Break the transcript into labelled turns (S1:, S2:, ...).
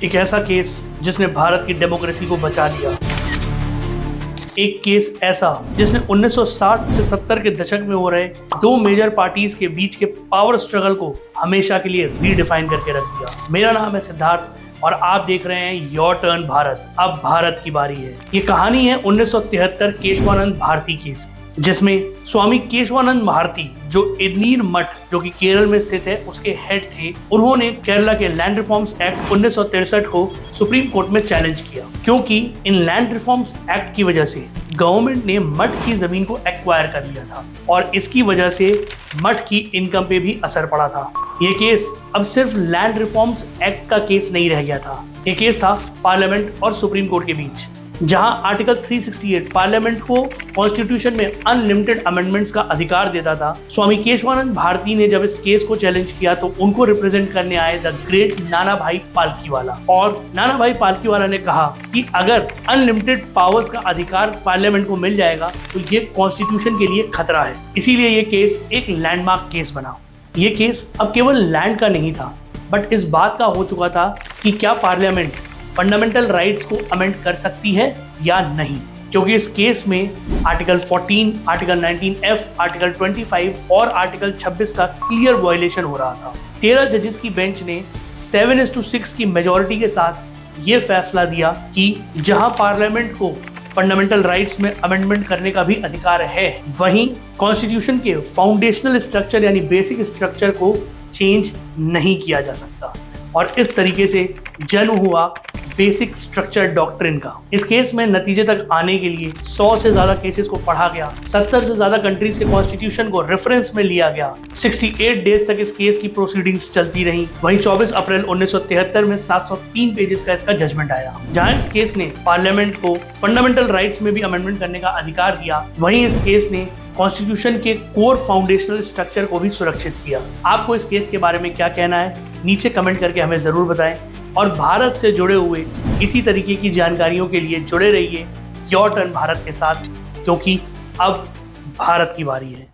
S1: एक ऐसा केस जिसने भारत की डेमोक्रेसी को बचा लिया। एक केस ऐसा जिसने 1960 से 70 के दशक में हो रहे दो मेजर पार्टीज के बीच के पावर स्ट्रगल को हमेशा के लिए रीडिफाइन करके रख दिया। मेरा नाम है सिद्धार्थ और आप देख रहे हैं योर टर्न भारत। अब भारत की बारी है। ये कहानी है 1973 केशवानंद भारती केस की, जिसमें स्वामी केशवानंद भारती जो एडनीर मठ जो कि केरल में स्थित है उसके हेड थे, उन्होंने केरला के लैंड रिफॉर्म्स एक्ट 1963 को सुप्रीम कोर्ट में चैलेंज किया, क्योंकि इन लैंड रिफॉर्म्स एक्ट की वजह से गवर्नमेंट ने मठ की जमीन को एक्वायर कर लिया था और इसकी वजह से मठ की इनकम पे भी असर पड़ा था। ये केस अब सिर्फ लैंड रिफॉर्म्स एक्ट का केस नहीं रह गया था, ये केस था पार्लियामेंट और सुप्रीम कोर्ट के बीच, जहां आर्टिकल 368 पार्लियामेंट को कॉन्स्टिट्यूशन में अनलिमिटेड अमेंडमेंट्स का अधिकार देता था। स्वामी केशवानंद भारती ने जब इस केस को चैलेंज किया तो उनको रिप्रेजेंट करने आए द ग्रेट नाना भाई पालकीवाला, और नाना भाई पालकीवाला ने कहा कि अगर अनलिमिटेड पावर्स का अधिकार पार्लियामेंट को मिल जाएगा तो ये कॉन्स्टिट्यूशन के लिए खतरा है। इसीलिए ये केस एक लैंडमार्क केस बना। ये केस अब केवल लैंड का नहीं था, बट इस बात का हो चुका था कि क्या पार्लियामेंट फंडामेंटल राइट्स को अमेंड कर सकती है या नहीं, क्योंकि इस केस में आर्टिकल 14, आर्टिकल 19F, आर्टिकल 25 और आर्टिकल 26 का क्लियर वायलेशन हो रहा था। 13 जजेस की बेंच ने 7:6 की मेजॉरिटी के साथ ये फैसला दिया कि जहां पार्लियामेंट को फंडामेंटल राइट्स में अमेंडमेंट करने का भी अधिकार है, वहीं कॉन्स्टिट्यूशन के फाउंडेशनल स्ट्रक्चर यानी बेसिक स्ट्रक्चर को चेंज नहीं किया जा सकता। और इस तरीके से जन्म हुआ बेसिक स्ट्रक्चर डॉक्ट्रिन का। इस केस में नतीजे तक आने के लिए 100 से ज्यादा केसेस को पढ़ा गया, 70 से ज्यादा कंट्रीज के कॉन्स्टिट्यूशन को रेफरेंस में लिया गया, 68 डेज तक इस केस की प्रोसीडिंग्स चलती रही। वहीं 24 अप्रैल 1973 में 703 पेजेस का इसका जजमेंट आया। जहां इस केस ने पार्लियामेंट को फंडामेंटल राइट्स में भी अमेंडमेंट करने का अधिकार दिया, वहीं इस केस ने कॉन्स्टिट्यूशन के कोर फाउंडेशनल स्ट्रक्चर को भी सुरक्षित किया। आपको इस केस के बारे में क्या कहना है, नीचे कमेंट करके हमें जरूर बताएं, और भारत से जुड़े हुए इसी तरीके की जानकारियों के लिए जुड़े रहिए योर टर्न भारत के साथ, क्योंकि अब भारत की बारी है।